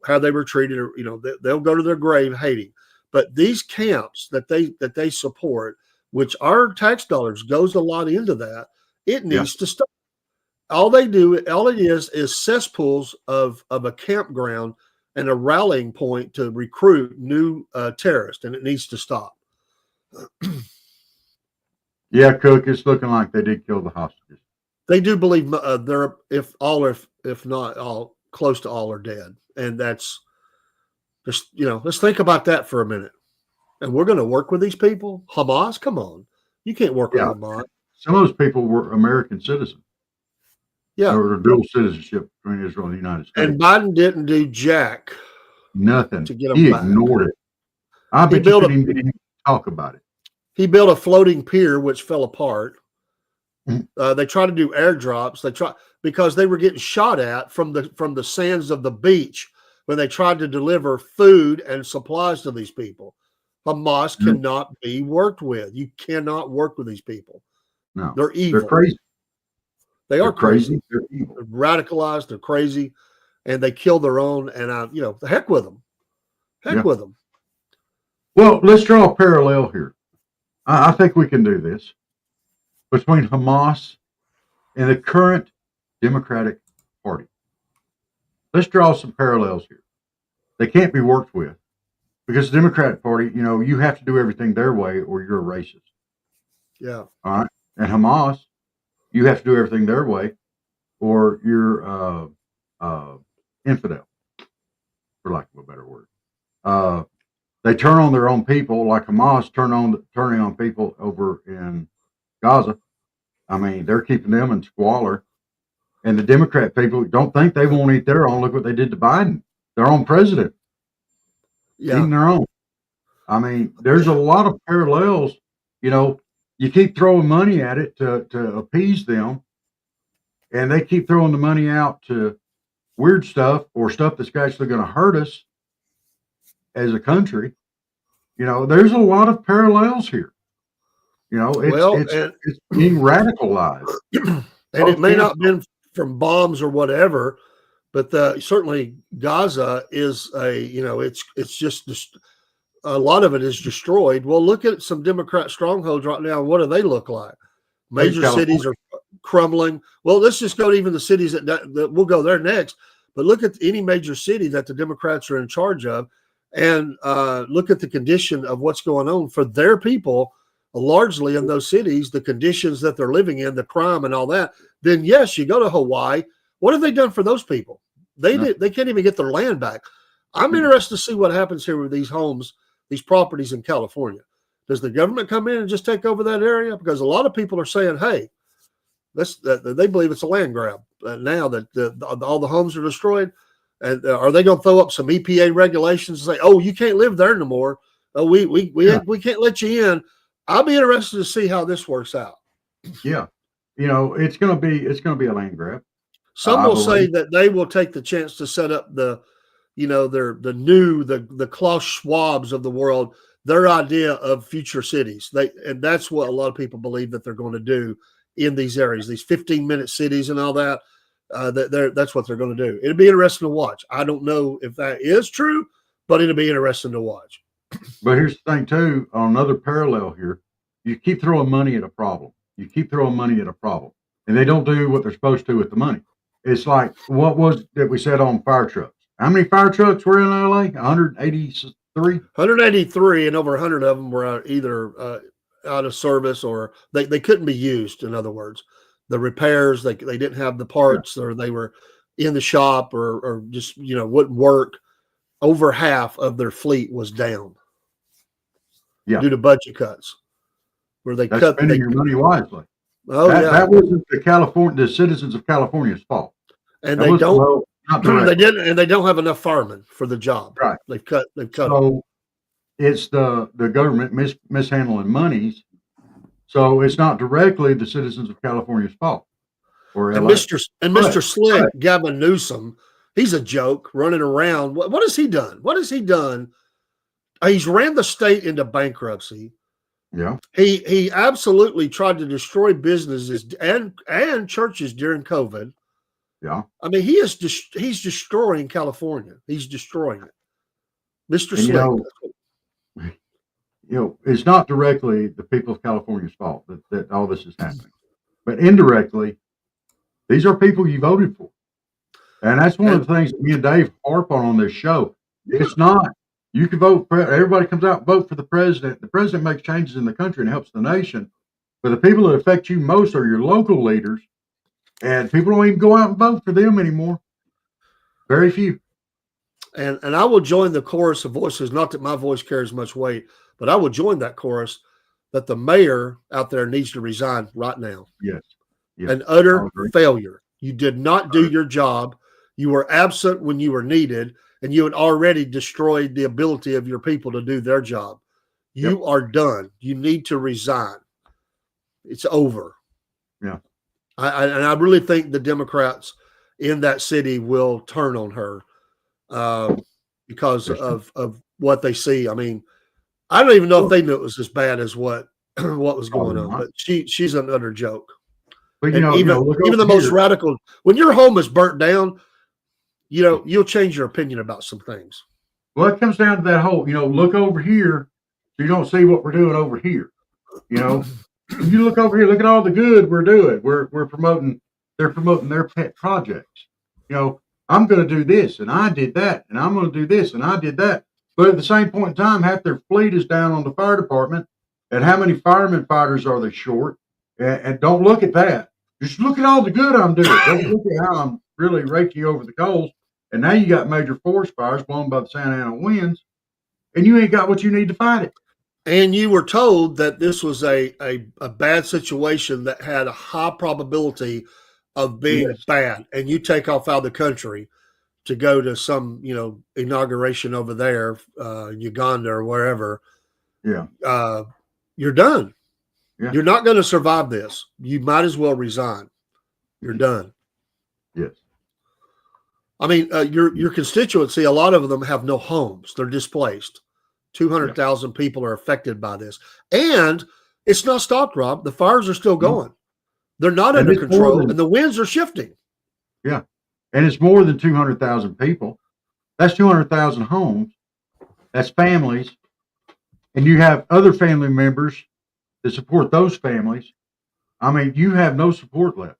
how they were treated, or, you know, they'll go to their grave hating. But these camps that they support, which our tax dollars goes a lot into that, it needs to stop. All it is cesspools of a campground and a rallying point to recruit new terrorists, and it needs to stop. Yeah, Cook, it's looking like they did kill the hostages. They do believe they're, if not all, close to all are dead, and that's just, you know, let's think about that for a minute. And we're going to work with these people. Hamas, come on, you can't work with Hamas. Some of those people were American citizens. Yeah, or dual citizenship between Israel and the United States. And Biden didn't do jack. Nothing. To get them he back. Ignored it. I bet you couldn't even talk about it. He built a floating pier which fell apart. They tried to do airdrops. Because they were getting shot at from the sands of the beach when they tried to deliver food and supplies to these people. Hamas cannot be worked with. You cannot work with these people. No, they're evil. They're crazy. They're crazy. They're evil. They're radicalized. They're crazy, and they kill their own. And the heck with them. Heck with them. Well, let's draw a parallel here. I think we can do this between Hamas and the current Democratic Party. Let's draw some parallels here. They can't be worked with because the Democratic Party, you have to do everything their way or you're a racist. Yeah. All right. And Hamas, you have to do everything their way or you're infidel, for lack of a better word. They turn on their own people, like Hamas turning on people over in Gaza. I mean, they're keeping them in squalor. And the Democrat people don't think they won't eat their own. Look what they did to Biden, their own president, eating their own. I mean, there's a lot of parallels. You keep throwing money at it to appease them, and they keep throwing the money out to weird stuff or stuff that's actually going to hurt us as a country. There's a lot of parallels here. It's being radicalized. And it may not have been from bombs or whatever, but certainly Gaza is it's just a lot of it is destroyed. Well, look at some Democrat strongholds right now. What do they look like? Major cities are crumbling. Well, let's just go to even the cities that we'll go there next. But look at any major city that the Democrats are in charge of, and look at the condition of what's going on for their people, largely in those cities, the conditions that they're living in, the crime and all that. Then yes, you go to Hawaii. What have they done for those people? They can't even get their land back. I'm interested to see what happens here with these homes, these properties in California. Does the government come in and just take over that area? Because a lot of people are saying, hey, they believe it's a land grab now that all the homes are destroyed. And are they going to throw up some EPA regulations and say, oh, you can't live there no more? Oh, we can't let you in. I'll be interested to see how this works out. Yeah. It's going to be a land grab. Some will say that they will take the chance to set up the Klaus Schwabs of the world, their idea of future cities. And that's what a lot of people believe that they're going to do in these areas, these 15-minute cities and all that. That's what they're going to do. It'll be interesting to watch. I don't know if that is true, but it'll be interesting to watch. But here's the thing too, on another parallel here, you keep throwing money at a problem. And they don't do what they're supposed to with the money. It's like, what was that we said on fire trucks? How many fire trucks were in LA? 183? 183, and over 100 of them were either out of service or they couldn't be used. In other words, the repairs, they didn't have the parts, or they were in the shop or just, wouldn't work. Over half of their fleet was down due to budget cuts, where they cut spending your money wisely. Oh, that wasn't the citizens of California's fault, and they don't. They didn't, and they don't have enough firemen for the job. Right, they've cut. So it's the government mishandling monies. So it's not directly the citizens of California's fault. And Mr. Slick, Gavin Newsom, he's a joke running around. What has he done? He's ran the state into bankruptcy. Yeah. He absolutely tried to destroy businesses and churches during COVID. Yeah. I mean, he's destroying California. He's destroying it. Mr. Slick. It's not directly the people of California's fault that all this is happening. But indirectly, these are people you voted for. And that's one of the things that me and Dave harp on this show. It's not. You can vote for, everybody comes out and vote for the president. The president makes changes in the country and helps the nation. But the people that affect you most are your local leaders. And people don't even go out and vote for them anymore. Very few. And I will join the chorus of voices, not that my voice carries much weight, but I will join that chorus that the mayor out there needs to resign right now. Yes. An utter failure. You did not do your job. You were absent when you were needed, and you had already destroyed the ability of your people to do their job. You are done. You need to resign. It's over. Yeah. I really think the Democrats in that city will turn on her because of what they see. I mean, I don't even know if they knew it was as bad as what was going on, but she's an utter joke. But even the most radical, when your home is burnt down, you'll change your opinion about some things. Well, it comes down to that whole, look over here so you don't see what we're doing over here. You look over here, look at all the good we're doing. We're promoting They're promoting their pet projects. You know, I'm going to do this, and I did that, and I'm going to do this, and I did that. But at the same point in time, half their fleet is down on the fire department. And how many firemen fighters are they short? And don't look at that. Just look at all the good I'm doing. Don't look at how I'm really raking over the coals. And now you got major forest fires blown by the Santa Ana winds, and you ain't got what you need to fight it. And you were told that this was a bad situation that had a high probability of being bad, and you take off out of the country to go to some, inauguration over there, Uganda or wherever. Yeah. You're done. Yeah. You're not going to survive this. You might as well resign. You're done. Yes. I mean, your constituency, a lot of them have no homes. They're displaced. 200,000 people are affected by this. And it's not stopped, Rob. The fires are still going. They're not under control, and the winds are shifting. Yeah. And it's more than 200,000 people. That's 200,000 homes. That's families. And you have other family members that support those families. I mean, you have no support left.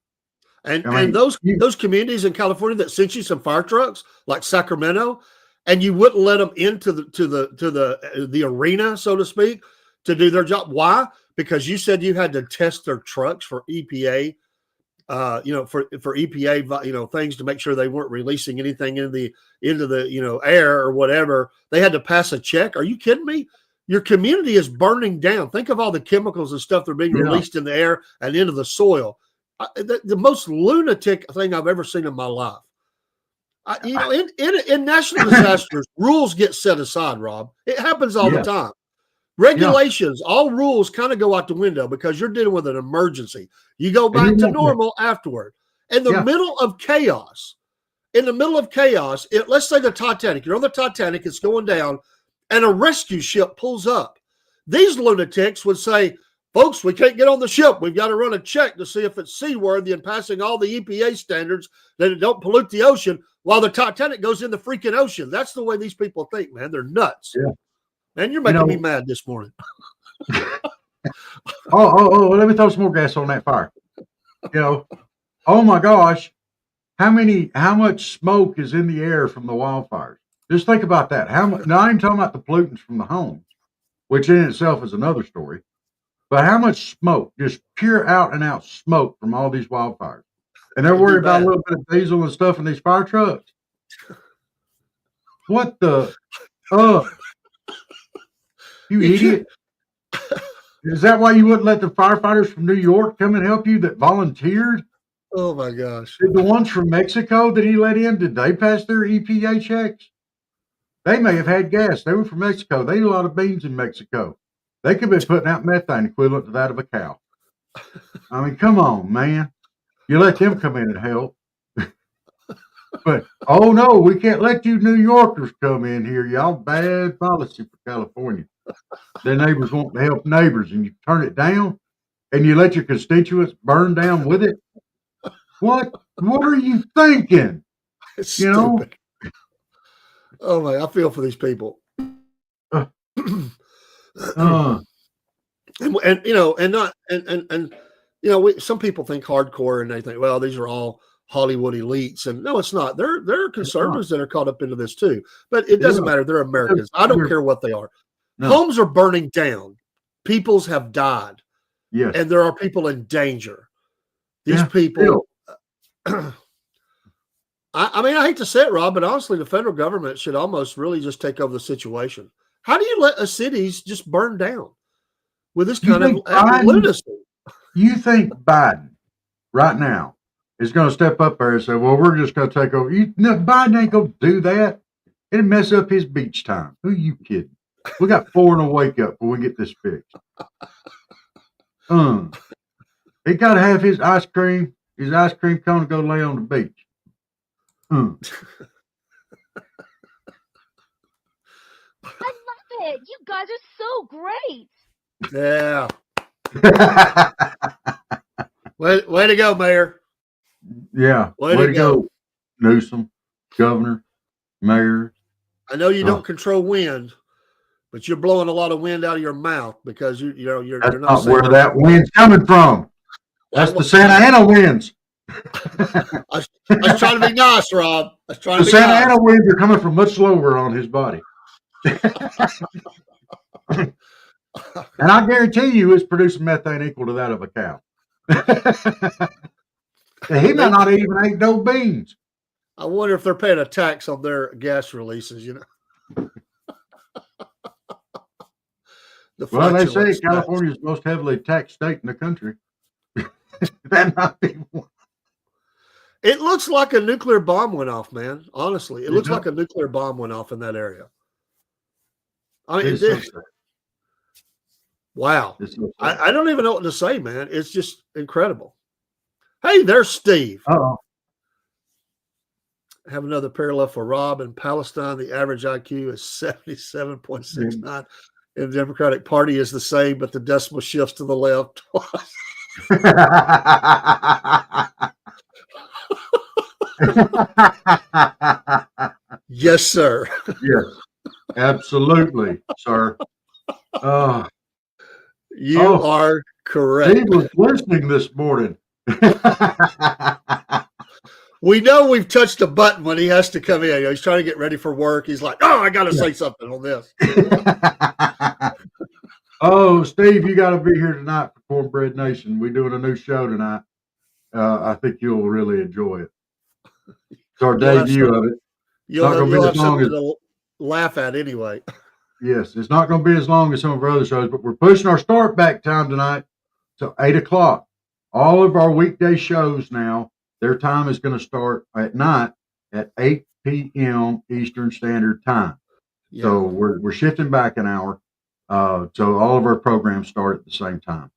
And those communities in California that sent you some fire trucks, like Sacramento, and you wouldn't let them into the arena, so to speak, to do their job. Why? Because you said you had to test their trucks for EPA, for EPA, things to make sure they weren't releasing anything into the air or whatever. They had to pass a check. Are you kidding me? Your community is burning down. Think of all the chemicals and stuff that are being released in the air and into the soil. The most lunatic thing I've ever seen in my life. In national disasters, rules get set aside, Rob. It happens all the time. Regulations, all rules kind of go out the window because you're dealing with an emergency. You go back to normal afterward. In the middle of chaos, let's say the Titanic, you're on the Titanic, it's going down, and a rescue ship pulls up. These lunatics would say, folks, we can't get on the ship. We've got to run a check to see if it's seaworthy and passing all the EPA standards that it don't pollute the ocean while the Titanic goes in the freaking ocean. That's the way these people think, man. They're nuts. Yeah. Man, you're making me mad this morning. Let me throw some more gas on that fire. Oh my gosh. How much smoke is in the air from the wildfires? Just think about that. Now I'm talking about the pollutants from the homes, which in itself is another story. But how much smoke, just pure out and out smoke from all these wildfires? And they're worried about a little bit of diesel and stuff in these fire trucks. What the? You idiot. Is that why you wouldn't let the firefighters from New York come and help you that volunteered? Oh, my gosh. Did the ones from Mexico that he let in, did they pass their EPA checks? They may have had gas. They were from Mexico. They eat a lot of beans in Mexico. They could have been putting out methane equivalent to that of a cow. I mean, come on, man. You let them come in and help. But, oh, no, we can't let you New Yorkers come in here. Y'all bad policy for California. Their neighbors want to help neighbors, and you turn it down, and you let your constituents burn down with it. What are you thinking? It's stupid. Oh, my, I feel for these people. Some people think hardcore and they think, well, these are all Hollywood elites, and no, it's not. There are conservatives that are caught up into this too, but it doesn't matter. They're Americans. I don't care what they are. No. Homes are burning down. Peoples have died. Yes. And there are people in danger. These people. I mean, I hate to say it, Rob, but honestly, the federal government should almost really just take over the situation. How do you let a cities just burn down with this kind of lunacy? You think Biden right now is going to step up there and say, well, we're just going to take over? Biden ain't going to do that. It'll mess up his beach time. Who are you kidding? We got 4 in a wake up when we get this fixed. He got to have his ice cream cone to go lay on the beach. I love it. You guys are so great. Yeah. way to go, Mayor. Yeah. Way to go. Newsom, Governor, Mayor. I know you don't control wind, but you're blowing a lot of wind out of your mouth because you're That's not where that wind's coming from. That's the Santa Ana winds. I was trying to be nice, Rob. I was trying The to be Santa nice. Ana winds are coming from much slower on his body. And I guarantee you it's producing methane equal to that of a cow. He might not even eat no beans. I wonder if they're paying a tax on their gas releases, you know. Well, they say flatulence tax. California is the most heavily taxed state in the country. That might be one. It looks like a nuclear bomb went off, man. Honestly, it looks does. like a nuclear bomb went off in that area. I mean, It's so sad. wow. It's so sad. I don't even know what to say, man. It's just incredible. Hey, there's Steve. Uh-oh. I have another parallel for Rob in Palestine. The average IQ is 77.69. And the Democratic Party is the same, but the decimal shifts to the left. Yes, sir. Yes, absolutely, sir. You are correct. Steve was listening this morning. We know we've touched a button when he has to come in. You know, he's trying to get ready for work. He's like, oh, I got to say something on this. Oh, Steve, you got to be here tonight for Cornbread Nation. We're doing a new show tonight. I think you'll really enjoy it. It's our debut of it. You'll have something to laugh at anyway. Yes, it's not going to be as long as some of our other shows, but we're pushing our start back time tonight to 8 o'clock. All of our weekday shows now, their time is going to start at night at 8 p.m. Eastern Standard Time. Yeah. So we're shifting back an hour. So all of our programs start at the same time.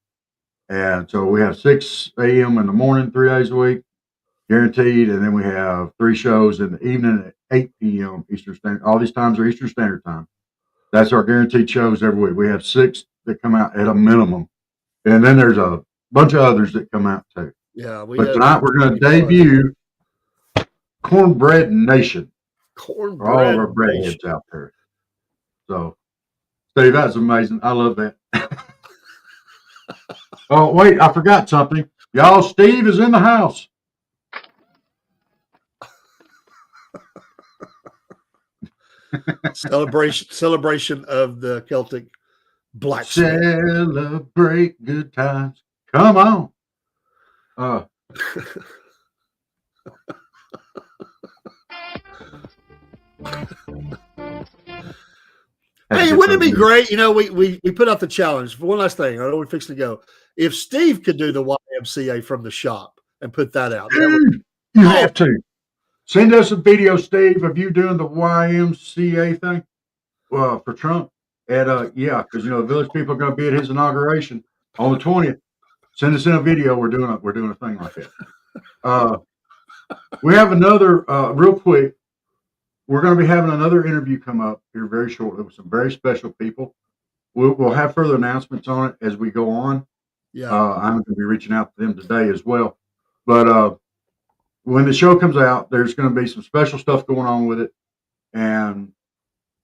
And so we have 6 a.m. in the morning, 3 days a week, guaranteed. And then we have 3 shows in the evening at 8 p.m. Eastern Standard. All these times are Eastern Standard Time. That's our guaranteed shows every week. We have 6 that come out at a minimum. And then there's a bunch of others that come out too. Yeah. But tonight we're going to debut Cornbread Nation. Cornbread for all of our breadheads out there. So, Steve, that's amazing. I love that. Oh, wait, I forgot something. Y'all, Steve is in the house. Celebration of the Celtic blacksmith. Celebrate good times. Come on. Hey, wouldn't it be great? You know, we put out the challenge. For one last thing, I know we're fixing to go. If Steve could do the YMCA from the shop and put that out. Dude, you have to. Send us a video, Steve, of you doing the YMCA thing for Trump. Because the village people are going to be at his inauguration on the 20th. Send us in a video. We're doing a thing like that. We have another real quick. We're going to be having another interview come up here very shortly with some very special people. We'll have further announcements on it as we go on. Yeah, I'm going to be reaching out to them today as well. But when the show comes out, there's going to be some special stuff going on with it, and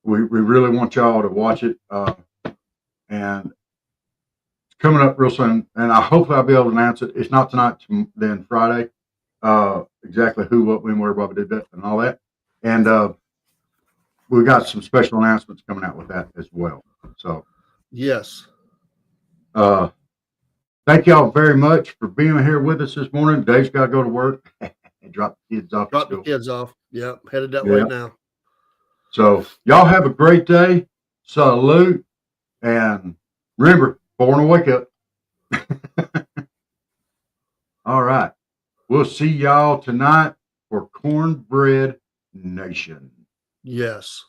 we really want y'all to watch it. And it's coming up real soon, and hopefully I'll be able to announce it. It's not tonight, then Friday. Exactly who, what, when, where, Bobby did that, and all that. And we've got some special announcements coming out with that as well. So, yes. Thank y'all very much for being here with us this morning. Dave's got to go to work and drop the kids off. Drop the kids off. Yeah, headed that way now. So, y'all have a great day. Salute. And remember, born to wake up. All right. We'll see y'all tonight for Cornbread Nation. Yes.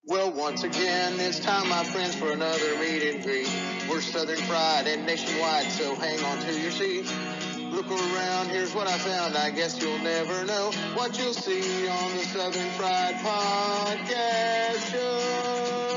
Well, once again, it's time, my friends, for another meet and greet. We're Southern Fried and nationwide, so hang on to your seats. Look around, here's what I found. I guess you'll never know what you'll see on the Southern Fried Podcast Show.